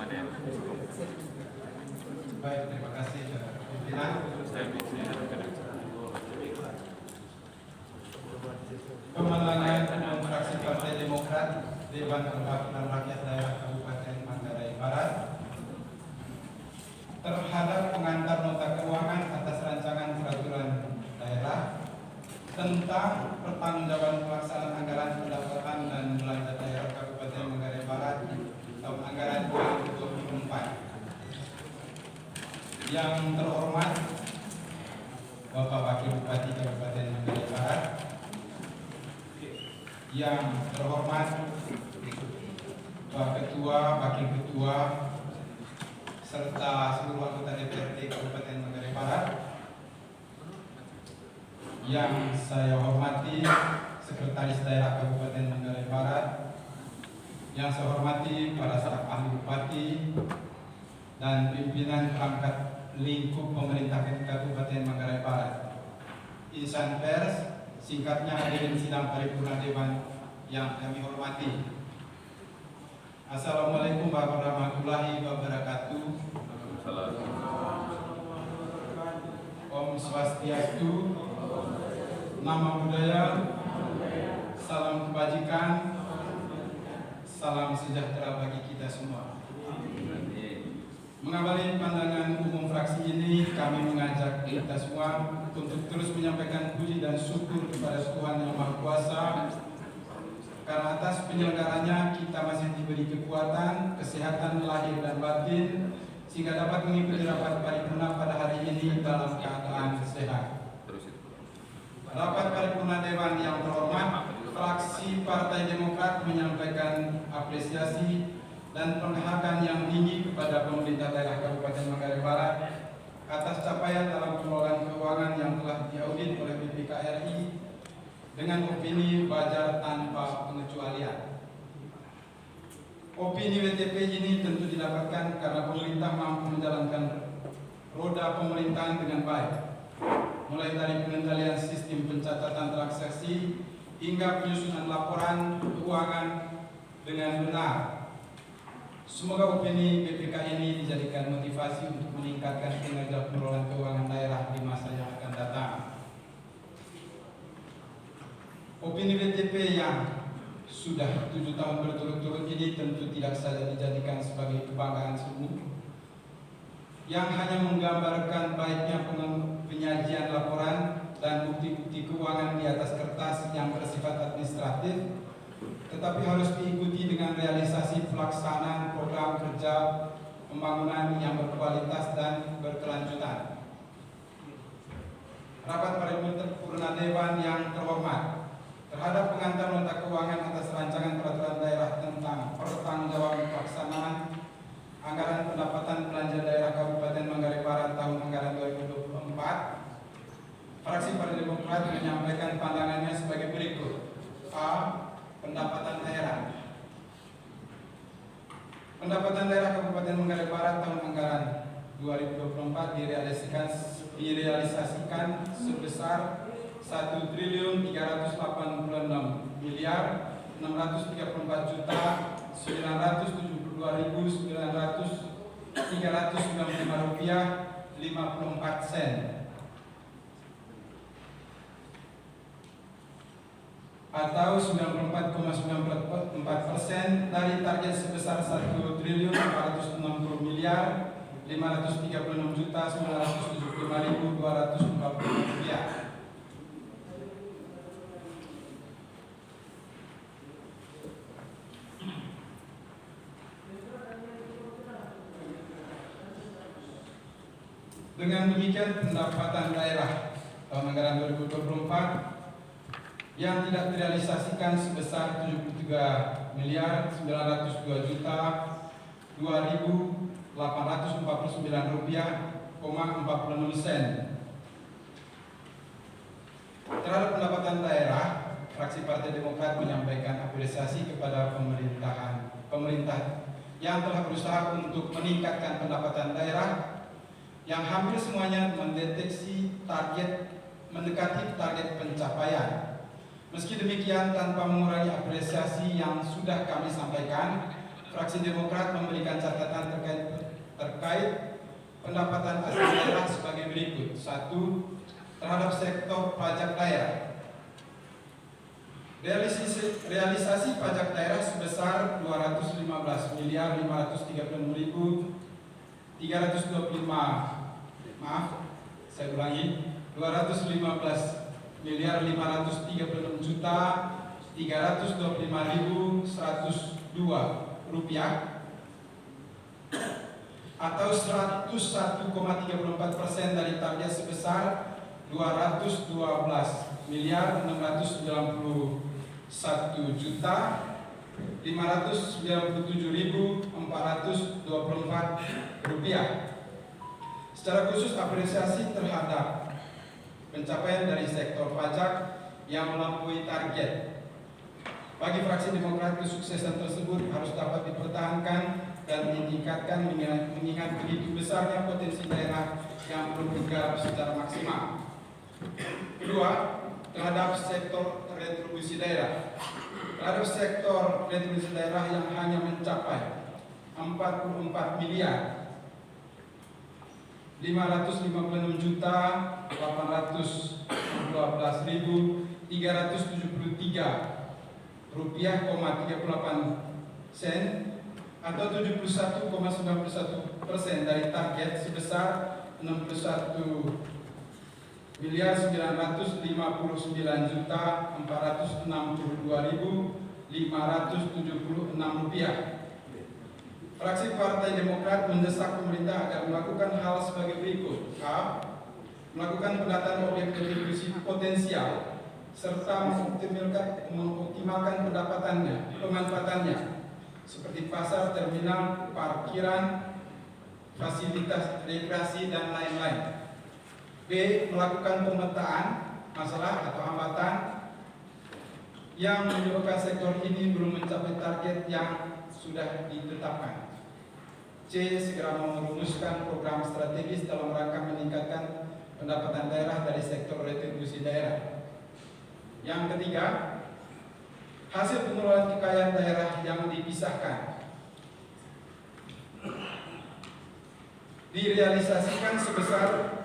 Baik, terima kasih pimpinan. Kemenangan fraksi Partai Demokrat Dewan Perwakilan Rakyat Daerah Kabupaten Manggarai Barat terhadap pengantar nota keuangan atas rancangan peraturan daerah tentang pertanggungjawaban pelaksanaan anggaran pendapatan dan belanja daerah Kabupaten Manggarai Barat tahun anggaran 2024. Yang terhormat Bapak Wakil Bupati Kabupaten Manggarai Barat, yang terhormat Pak Ketua, Wakil Ketua, serta seluruh anggota DPRD Kabupaten Manggarai Barat, yang saya hormati Sekretaris Daerah Kabupaten Manggarai Barat, yang saya hormati para staf ahli bupati dan pimpinan perangkat lingkup pemerintah Kabupaten Manggarai Barat, insan pers, singkatnya hadirin sidang paripurna Dewan yang kami hormati. Assalamualaikum warahmatullahi wabarakatuh. Om Swastiastu, Nama Budaya, salam kebajikan, salam sejahtera bagi kita semua. Mengawali pandangan umum fraksi ini, kami mengajak kita semua untuk terus menyampaikan puji dan syukur kepada Tuhan Yang Maha Kuasa, karena atas penyelenggaranya kita masih diberi kekuatan, kesehatan lahir dan batin, sehingga dapat mengikuti rapat paripurna pada hari ini dalam keadaan sehat. Rapat paripurna Dewan yang terhormat, fraksi Partai Demokrat menyampaikan apresiasi dan penghargaan yang tinggi kepada pemerintah daerah Kabupaten Manggarai Barat atas capaian dalam pengelolaan keuangan yang telah diaudit oleh BPKRI dengan opini wajar tanpa pengecualian. Opini WTP ini tentu didapatkan karena pemerintah mampu menjalankan roda pemerintahan dengan baik, mulai dari pengendalian sistem pencatatan transaksi hingga penyusunan laporan keuangan dengan benar. Semoga opini BPK ini dijadikan motivasi untuk meningkatkan kinerja pengelolaan keuangan daerah di masa yang akan datang. Opini BTP yang sudah 7 tahun berturut-turut ini tentu tidak saja dijadikan sebagai kebanggaan semua, yang hanya menggambarkan baiknya penyajian laporan dan bukti-bukti keuangan di atas kertas yang bersifat administratif, tetapi harus diikuti dengan realisasi pelaksanaan program kerja pembangunan yang berkualitas dan berkelanjutan. Rapat paripurna Dewan yang terhormat, terhadap pengantar nota keuangan atas rancangan peraturan daerah tentang pertanggungjawaban pelaksanaan anggaran pendapatan belanja daerah Kabupaten Manggarai Barat tahun anggaran 2024, fraksi Partai Demokrat menyampaikan pandangannya sebagai berikut. A. Pendapatan daerah. Pendapatan daerah Kabupaten Manggarai Barat tahun anggaran 2024 direalisasikan sebesar 1.384.972.995 rupiah 54 sen, atau 94,94% dari target sebesar 1.456.535.975.240 rupiah. Dengan demikian, pendapatan daerah tahun anggaran 2024 yang tidak direalisasikan sebesar 73.902.2.849 rupiah, 46 sen. Terhadap pendapatan daerah, fraksi Partai Demokrat menyampaikan apresiasi kepada pemerintah yang telah berusaha untuk meningkatkan pendapatan daerah yang hampir semuanya mendekati target pencapaian. Meski demikian, tanpa mengurangi apresiasi yang sudah kami sampaikan, fraksi Demokrat memberikan catatan terkait pendapatan asli daerah sebagai berikut. 1. Terhadap sektor pajak daerah. Realisasi pajak daerah sebesar 215.525.325.102 rupiah atau 101,34% dari target sebesar 212.591.597.424 rupiah. Secara khusus apresiasi terhadap pencapaian dari sektor pajak yang melampaui target. Bagi fraksi Demokrat, kesuksesan tersebut harus dapat dipertahankan dan ditingkatkan mengingat begitu besarnya potensi daerah yang belum digarap secara maksimal. Kedua, terhadap sektor retribusi daerah. Terhadap sektor retribusi daerah yang hanya mencapai 44.556.812.373 rupiah, 38 sen atau 71,91% dari target sebesar 61.999.462.576 rupiah. Fraksi Partai Demokrat mendesak pemerintah agar melakukan hal sebagai berikut. A. Melakukan pendataan objek retribusi potensial serta mengoptimalkan pemanfaatannya seperti pasar, terminal, parkiran, fasilitas rekreasi, dan lain-lain. B. Melakukan pemetaan masalah atau hambatan yang menyebabkan sektor ini belum mencapai target yang sudah ditetapkan. C. Segera merumuskan program strategis dalam rangka meningkatkan pendapatan daerah dari sektor retribusi daerah. Yang ketiga, hasil pengelolaan kekayaan daerah yang dipisahkan direalisasikan sebesar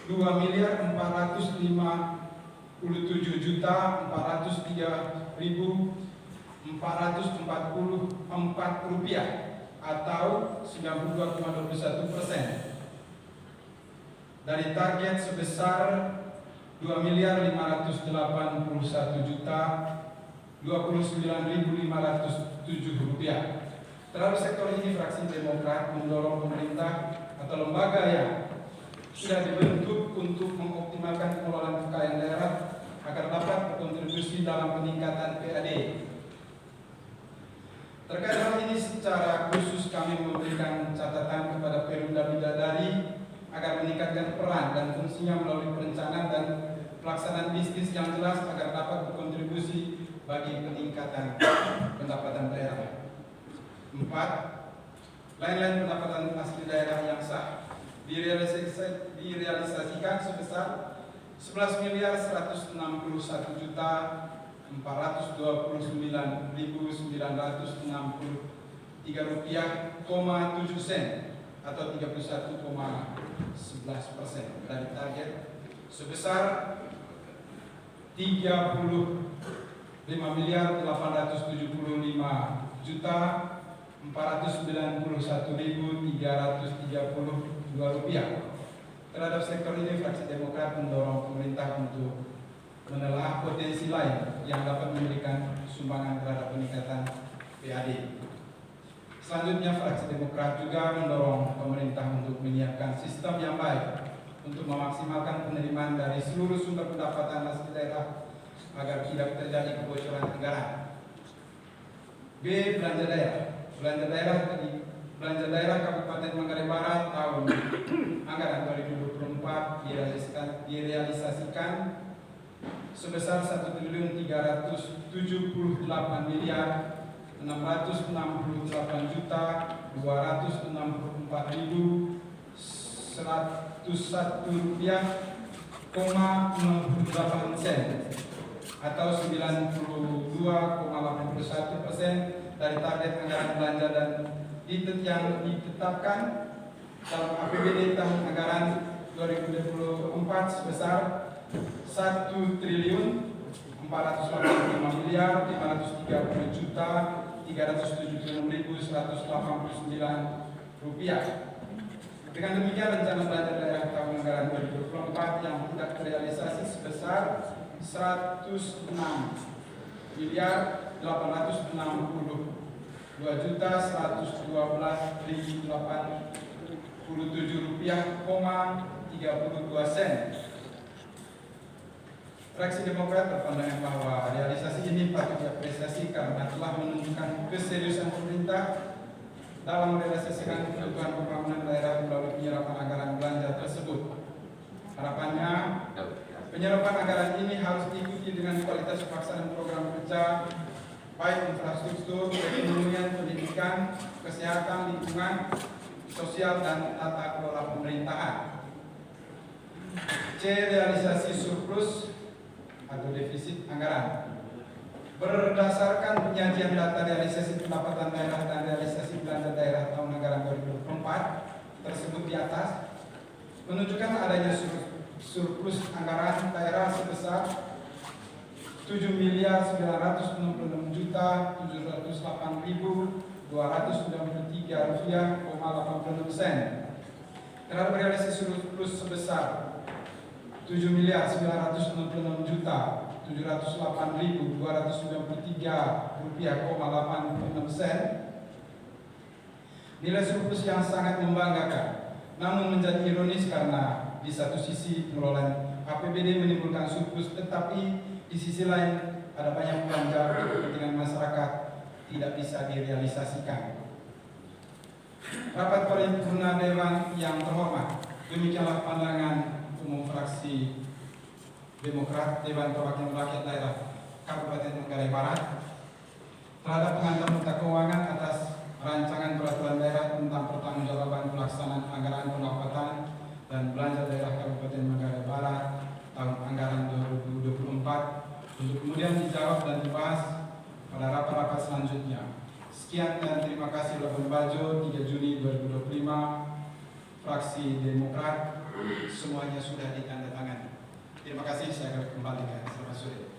2.453.444 rupiah atau 92,21% dari target sebesar 2.581.029.507 rupiah. Terhadap sektor ini, fraksi Demokrat mendorong pemerintah atau lembaga yang sudah dibentuk untuk mengoptimalkan pengelolaan kekayaan daerah agar dapat berkontribusi dalam peningkatan PAD. Terkait hal ini, secara khusus kami memberikan catatan kepada Perumda Bidadari agar meningkatkan peran dan fungsinya melalui perencanaan dan pelaksanaan bisnis yang jelas agar dapat berkontribusi bagi peningkatan pendapatan daerah. 4. Lain-lain pendapatan asli daerah yang sah direalisasikan sebesar 11.169.429.963 rupiah, 7 sen atau 31,11% dari target sebesar 35.475.491.332 rupiah. Terhadap sektor ini, fraksi Demokrat mendorong pemerintah untuk menelaah potensi lain yang dapat memberikan sumbangan terhadap peningkatan PAD. Selanjutnya, fraksi Demokrat juga mendorong pemerintah untuk menyiapkan sistem yang baik untuk memaksimalkan penerimaan dari seluruh sumber pendapatan asli daerah agar tidak terjadi kebocoran anggaran. B. Belanja daerah. Belanja daerah Kabupaten Manggarai Barat tahun anggaran 2024 direalisasikan sebesar 1.368.264.101 rupiah, 68 sen atau 92,81% dari target anggaran belanja dan yang ditetapkan dalam APBD tahun anggaran 2024 sebesar 1.480.530.376.189 rupiah. Dengan demikian rencana belanja daerah tahun anggaran 2024 yang tidak terrealisasi sebesar 106.812.112.087 rupiah, 32 sen. Fraksi Demokrat berpandangan bahwa realisasi ini patut diapresiasi karena telah menunjukkan keseriusan pemerintah dalam merealisasikan kebutuhan pembangunan daerah melalui penyerapan anggaran belanja tersebut. Harapannya, penyerapan anggaran ini harus diikuti dengan kualitas pelaksanaan program kerja, baik infrastruktur, perekonomian, pendidikan, kesehatan, lingkungan, sosial, dan tata kelola pemerintahan. C. Realisasi surplus atau defisit anggaran. Berdasarkan penyajian data realisasi pendapatan daerah dan realisasi belanja daerah tahun anggaran 2024 tersebut di atas menunjukkan adanya surplus anggaran daerah sebesar 7.966.708.293 rupiah, 86 sen. Terhadap realisasi surplus sebesar 7.968.293 rupiah, 86 sen. Nilai surplus yang sangat membanggakan, namun menjadi ironis karena di satu sisi pengelolaan APBD menimbulkan surplus, tetapi di sisi lain ada banyak belanja untuk kepentingan masyarakat tidak bisa direalisasikan. Rapat paripurna Dewan yang terhormat, demikianlah pandangan umum fraksi Demokrat Dewan Perwakilan Rakyat Daerah Kabupaten Manggarai Barat terhadap pengantar nota keuangan atas rancangan peraturan daerah tentang pertanggungjawaban pelaksanaan anggaran pendapatan dan belanja daerah Kabupaten Manggarai Barat tahun anggaran 2024 untuk kemudian dijawab dan dibahas pada rapat-rapat selanjutnya. Sekian dan terima kasih. Labuan Bajo, 3 Juni 2025, fraksi Demokrat, semuanya sudah ditandatangani. Terima kasih, saya kembalikan. Selamat sore.